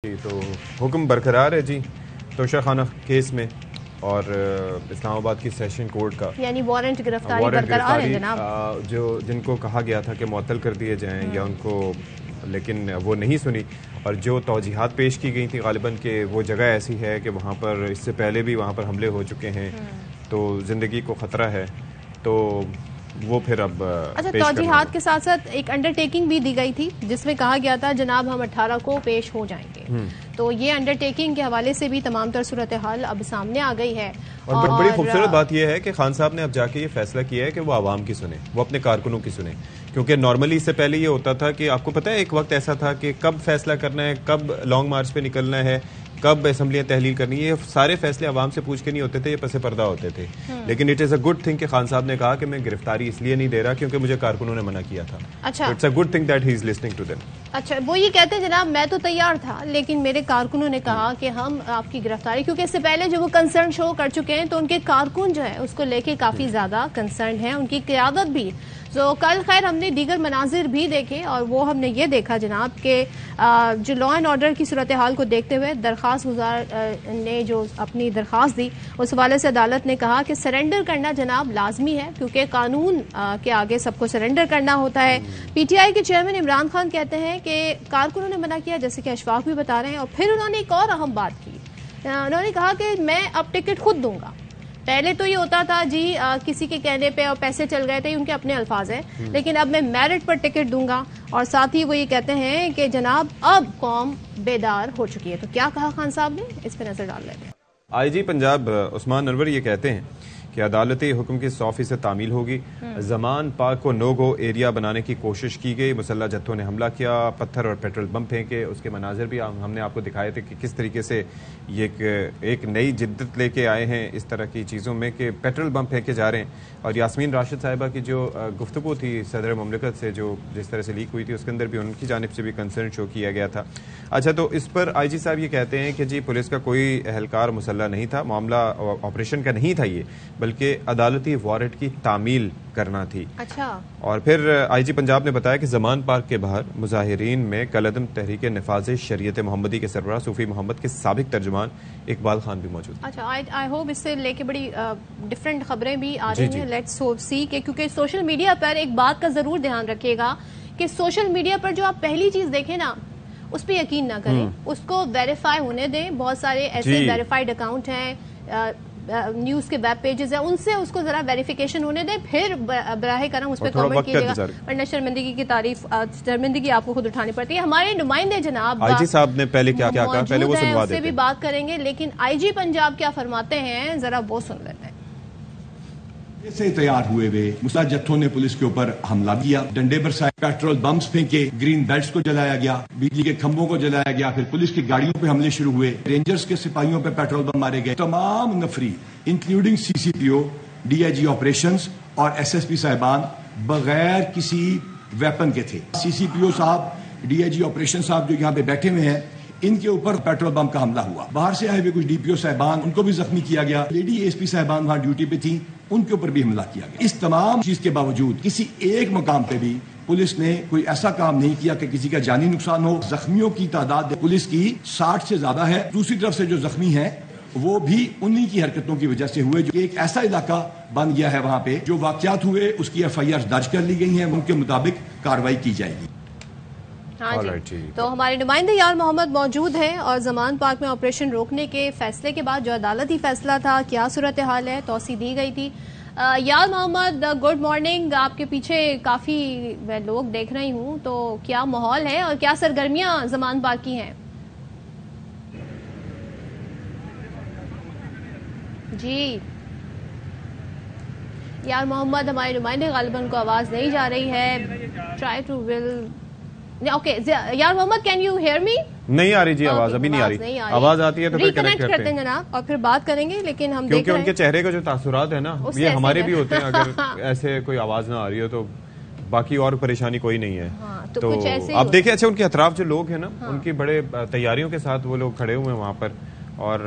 تو حکم برقرار ہے جی توشہ خانہ کیس میں اور اسلام آباد کی سیشن کورٹ کا یعنی وارنٹ گرفتاری برقرار ہے جناب، جن کو کہا گیا تھا کہ معطل کر دیے جائیں یا ان کو، لیکن وہ نہیں سنی، اور جو توجیحات پیش کی گئی تھی غالباً کہ وہ جگہ ایسی ہے کہ وہاں پر اس سے پہلے بھی وہاں پر حملے ہو چکے ہیں تو زندگی کو خطرہ ہے، تو وہ پھر اب اچھا توجیحات کے ساتھ ساتھ ایک انڈرٹیکنگ بھی دی گئی تھی جس میں کہا گیا تھا جناب ہم 18 کو پیش ہو جائیں گے، تو یہ انڈرٹیکنگ کے حوالے سے بھی تمام تر صورتحال اب سامنے آ گئی ہے۔ اور بڑی خوبصورت بات یہ ہے کہ خان صاحب نے اب جا کے یہ فیصلہ کیا ہے کہ وہ عوام کی سنیں، وہ اپنے کارکنوں کی سنیں، کیونکہ نارملی اس سے پہلے یہ ہوتا تھا کہ آپ کو پتہ ہے ایک وقت ایسا تھا کہ کب فیصلہ کرنا ہے، کب لانگ مارچ پہ نکلنا ہے، کب اسمبلیاں تحلیل کرنی ہے، یہ سارے فیصلے عوام سے پوچھ کے نہیں ہوتے تھے، یہ پس پردہ ہوتے تھے، لیکن it is a good thing کہ خان صاحب نے کہا کہ میں گرفتاری اس لیے نہیں دے رہا کیونکہ مجھے کارکنوں نے منع کیا تھا۔ اچھا it's a good thing that he is listening to them. اچھا وہ یہ کہتے ہیں جناب میں تو تیار تھا لیکن میرے کارکنوں نے کہا کہ ہم آپ کی گرفتاری، کیونکہ اس سے پہلے جو وہ کنسرن شو کر چکے ہیں تو ان کے کارکن جو ہے اس کو لے کے کافی زیادہ کنسرن ہیں، ان کی قیادت بھی۔ تو کل خیر ہم نے دیگر مناظر بھی دیکھے اور وہ ہم نے یہ دیکھا جناب کہ جو لا اینڈ آرڈر کی صورتحال کو دیکھتے ہوئے درخواست گزار نے جو اپنی درخواست دی اس حوالے سے عدالت نے کہا کہ سرنڈر کرنا جناب لازمی ہے کیونکہ قانون کے آگے سب کو سرنڈر کرنا ہوتا ہے۔ پی ٹی آئی کے چیئرمین عمران خان کہتے ہیں کہ کارکنوں نے منع کیا، جیسے کہ اشفاق بھی بتا رہے ہیں، اور پھر انہوں نے ایک اور اہم بات کی، انہوں نے کہا کہ میں اب ٹکٹ خود دوں گا۔ پہلے تو یہ ہوتا تھا جی کسی کے کہنے پہ اور پیسے چل گئے تھے، ان کے اپنے الفاظ ہیں، لیکن اب میں میرٹ پر ٹکٹ دوں گا، اور ساتھ ہی وہ یہ کہتے ہیں کہ جناب اب قوم بیدار ہو چکی ہے۔ تو کیا کہا خان صاحب نے، اس پہ نظر ڈال لیتے ہیں۔ آئی جی پنجاب عثمان انور یہ کہتے ہیں کہ عدالتی حکم کی 100% تعمیل ہوگی، زمان پاک کو نو گو ایریا بنانے کی کوشش کی گئی، مسلح جتھوں نے حملہ کیا، پتھر اور پیٹرول بم پھینکے، اس کے مناظر بھی ہم نے آپ کو دکھائے تھے کہ کس طریقے سے یہ ایک نئی جدت لے کے آئے ہیں اس طرح کی چیزوں میں کہ پیٹرول بم پھینکے جا رہے ہیں۔ اور یاسمین راشد صاحبہ کی جو گفتگو تھی صدر مملکت سے جو جس طرح سے لیک ہوئی تھی اس کے اندر بھی ان کی جانب سے بھی کنسرن شو کیا گیا تھا۔ اچھا تو اس پر آئی جی صاحب یہ کہتے ہیں کہ جی پولیس کا کوئی اہلکار مسلح نہیں تھا، معاملہ آپریشن کا نہیں تھا یہ، بلکہ عدالتی وارنٹ کی تعمیل کرنا تھی۔ اچھا اور پھر آئی جی پنجاب نے بتایا کہ زمان پارک کے باہر مظاہرین میں کالعدم تحریک نفاذ شریعت محمدی کے سربراہ صوفی محمد کے سابق ترجمان اقبال خان بھی موجود۔ اچھا آئی ہوپ اس سے لے کے بڑی ڈفرینٹ خبریں بھی آ رہی ہیں، لیٹس ہوپ سی کہ کیونکہ سوشل میڈیا پر ایک بات کا ضرور دھیان رکھیے گا کہ سوشل میڈیا پر جو آپ پہلی چیز دیکھیں نا اس پہ یقین نہ کریں، اس کو ویریفائی ہونے دیں۔ بہت سارے ایسے ویریفائڈ اکاؤنٹ ہیں، نیوز کے ویب پیجز ہیں، ان سے اس کو ذرا ویریفیکیشن ہونے دیں، پھر براہ کرم اس پہ کامنٹ کیجیے گا، ورنہ شرمندگی کی تعریف شرمندگی آپ کو خود اٹھانی پڑتی ہے۔ ہمارے نمائندے جناب آئی جی صاحب نے پہلے کیا کہا پہلے وہ سنوا دیتے ہیں، اس سے بھی بات کریں گے، لیکن آئی جی پنجاب کیا فرماتے ہیں ذرا وہ سن لیتے ہیں۔ سے تیار ہوئے ہوئے مسلح جتھوں نے پولیس کے اوپر حملہ کیا، ڈنڈے برسائے، پیٹرول بمز پھینکے، گرین بیلٹس کو جلایا گیا، بجلی کے کھمبوں کو جلایا گیا، پھر پولیس کی گاڑیوں پہ حملے شروع ہوئے، رینجرز کے سپاہیوں پہ پیٹرول بم مارے گئے۔ تمام نفری including C C P O, D I G operations اور ایس ایس پی صاحبان بغیر کسی ویپن کے تھے۔ سی سی پی او صاحب، ڈی آئی جی آپریشن صاحب جو یہاں پہ بیٹھے ہوئے ہیں، ان کے اوپر پیٹرول بم کا حملہ ہوا۔ باہر سے آئے ہوئے کچھ ڈی پی او صاحبان ان کو بھی زخمی کیا گیا، لیڈی ایس پی صاحبان وہاں ڈیوٹی پہ تھیں، ان کے اوپر بھی حملہ کیا گیا۔ اس تمام چیز کے باوجود کسی ایک مقام پہ بھی پولیس نے کوئی ایسا کام نہیں کیا کہ کسی کا جانی نقصان ہو۔ زخمیوں کی تعداد پولیس کی 60 سے زیادہ ہے۔ دوسری طرف سے جو زخمی ہیں وہ بھی انہی کی حرکتوں کی وجہ سے ہوئے، جو ایک ایسا علاقہ بن گیا ہے وہاں پہ جو واقعات ہوئے اس کی ایف آئی آر درج کر لی گئی ہیں، ان کے مطابق کارروائی کی جائے گی۔ ہاں جی، تو ہمارے نمائندے یار محمد موجود ہیں اور زمان پارک میں آپریشن روکنے کے فیصلے کے بعد جو عدالتی فیصلہ تھا کیا صورتحال ہے، توسیع دی گئی تھی۔ یار محمد گڈ مارننگ، آپ کے پیچھے کافی میں لوگ دیکھ رہی ہوں، تو کیا ماحول ہے اور کیا سرگرمیاں زمان پارک کی ہیں؟ جی یار محمد ہمارے نمائندے غالباً کو آواز نہیں جا رہی ہے، ٹرائی ٹو ول اوکے یار محمد کین یو ہیئر می؟ نہیں آ رہی جی آواز، ابھی نہیں آ رہی، آواز آتی ہے تو پھر کنیکٹ کرتے ہیں جناب اور پھر بات کریں گے، لیکن ہم کیونکہ ان کے چہرے کا جو تاثرات ہے نا یہ ہمارے بھی ہوتے ہیں، اگر ایسے کوئی آواز نہ آ رہی ہو تو باقی اور پریشانی کوئی نہیں ہے۔ تو اب دیکھیں اچھا ان کے اطراف جو لوگ ہیں نا ان کی بڑے تیاریوں کے ساتھ وہ لوگ کھڑے ہوئے ہیں وہاں پر اور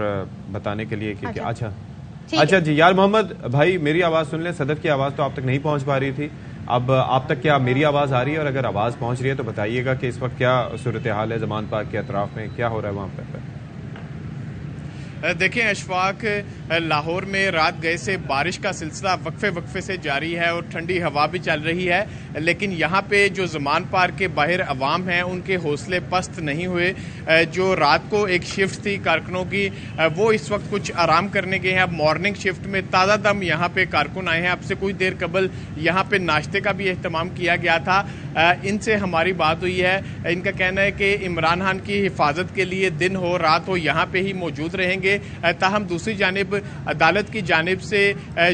بتانے کے لیے کہ اچھا جی یار محمد بھائی میری آواز سن لیں، صدر کی آواز تو آپ تک نہیں پہنچ پا رہی تھی، اب آپ تک کیا میری آواز آ رہی ہے؟ اور اگر آواز پہنچ رہی ہے تو بتائیے گا کہ اس وقت کیا صورتحال ہے زمان پارک کے اطراف میں، کیا ہو رہا ہے وہاں پہ؟ دیکھیں اشفاق، لاہور میں رات گئے سے بارش کا سلسلہ وقفے سے جاری ہے اور ٹھنڈی ہوا بھی چل رہی ہے، لیکن یہاں پہ جو زمان پارک کے باہر عوام ہیں ان کے حوصلے پست نہیں ہوئے۔ جو رات کو ایک شفٹ تھی کارکنوں کی، وہ اس وقت کچھ آرام کرنے گئے ہیں۔ اب مارننگ شفٹ میں تازہ دم یہاں پہ کارکن آئے ہیں۔ اب سے کچھ دیر قبل یہاں پہ ناشتے کا بھی اہتمام کیا گیا تھا۔ ان سے ہماری بات ہوئی ہے، ان کا کہنا ہے کہ عمران خان کی حفاظت کے لیے دن ہو رات ہو یہاں پہ ہی موجود رہیں گے۔ تاہم دوسری جانب عدالت کی جانب سے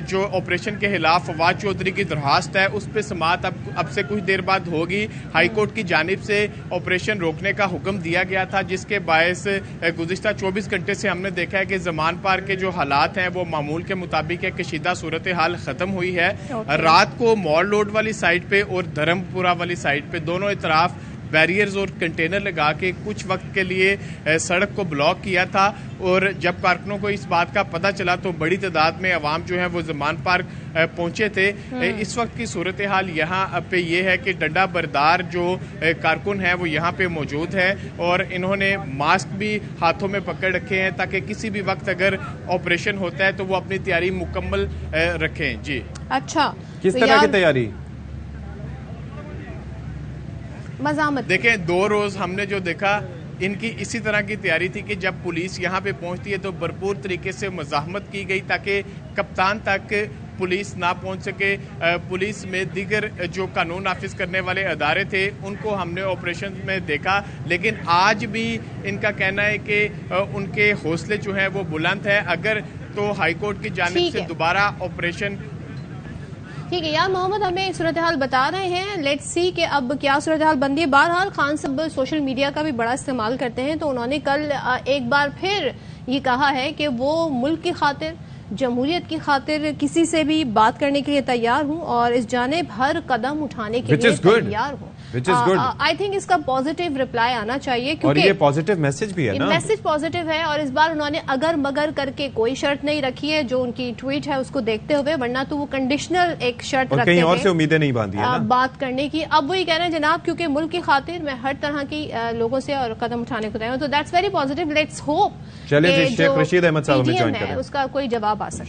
جو آپریشن کے خلاف فواد چودھری کی درخواست ہے اس پہ سماعت اب سے کچھ دیر بعد ہوگی۔ ہائی کورٹ کی جانب سے آپریشن روکنے کا حکم دیا گیا تھا، جس کے باعث گزشتہ 24 گھنٹے سے ہم نے دیکھا ہے کہ زمان پارک کے جو حالات ہیں وہ معمول کے مطابق ہے، کشیدہ صورتحال ختم ہوئی ہے۔ رات کو مال روڈ والی سائڈ پہ اور دھرم پورہ والی سائڈ پہ دونوں اطراف بیریئرز اور کنٹینر لگا کے کچھ وقت کے لیے سڑک کو بلاک کیا تھا، اور جب کارکنوں کو اس بات کا پتہ چلا تو بڑی تعداد میں عوام جو ہے وہ زمان پارک پہنچے تھے۔ اس وقت کی صورتحال یہاں پہ یہ ہے کہ ڈنڈا بردار جو کارکن ہیں وہ یہاں پہ موجود ہے، اور انہوں نے ماسک بھی ہاتھوں میں پکڑ رکھے ہیں تاکہ کسی بھی وقت اگر آپریشن ہوتا ہے تو وہ اپنی تیاری مکمل رکھیں۔ جی اچھا، کس طرح کی تیاری؟ مزاحمت دیکھیں 2 روز ہم نے جو دیکھا ان کی اسی طرح کی تیاری تھی کہ جب پولیس یہاں پہ پہنچتی ہے تو بھرپور طریقے سے مزاحمت کی گئی تاکہ کپتان تک پولیس نہ پہنچ سکے۔ پولیس میں دیگر جو قانون نافذ کرنے والے ادارے تھے ان کو ہم نے آپریشن میں دیکھا، لیکن آج بھی ان کا کہنا ہے کہ ان کے حوصلے جو ہیں وہ بلند ہیں۔ اگر تو ہائی کورٹ کی جانب سے دوبارہ آپریشن ٹھیک ہے یار محمد ہمیں صورتحال بتا رہے ہیں، لیٹس سی کہ اب کیا صورتحال بنتی ہے۔ بہرحال خان صاحب سوشل میڈیا کا بھی بڑا استعمال کرتے ہیں، تو انہوں نے کل ایک بار پھر یہ کہا ہے کہ وہ ملک کی خاطر، جمہوریت کی خاطر کسی سے بھی بات کرنے کے لیے تیار ہوں اور اس جانب ہر قدم اٹھانے کے لیے تیار ہوں۔ آئی تھنک اس کا پازیٹیو ریپلائی آنا چاہیے، اور یہ پازیٹیو میسج بھی ہے نا، میسج پازیٹیو ہے، اور اس بار انہوں نے اگر مگر کر کے کوئی شرط نہیں رکھی ہے جو ان کی ٹویٹ ہے اس کو دیکھتے ہوئے، ورنہ تو وہ کنڈیشنل ایک شرط رکھتے کہیں اور سے امیدیں نہیں باندھی بات کرنے کی۔ اب وہی کہہ رہے ہیں جناب کیونکہ ملک کی خاطر میں ہر طرح کی لوگوں سے اور قدم اٹھانے کو تیار ہوں، تو that's very positive. Let's hope چلے شیخ رشید احمد صاحب ہمیں جوائن کریں، اس کا کوئی جواب آ سکتا ہے۔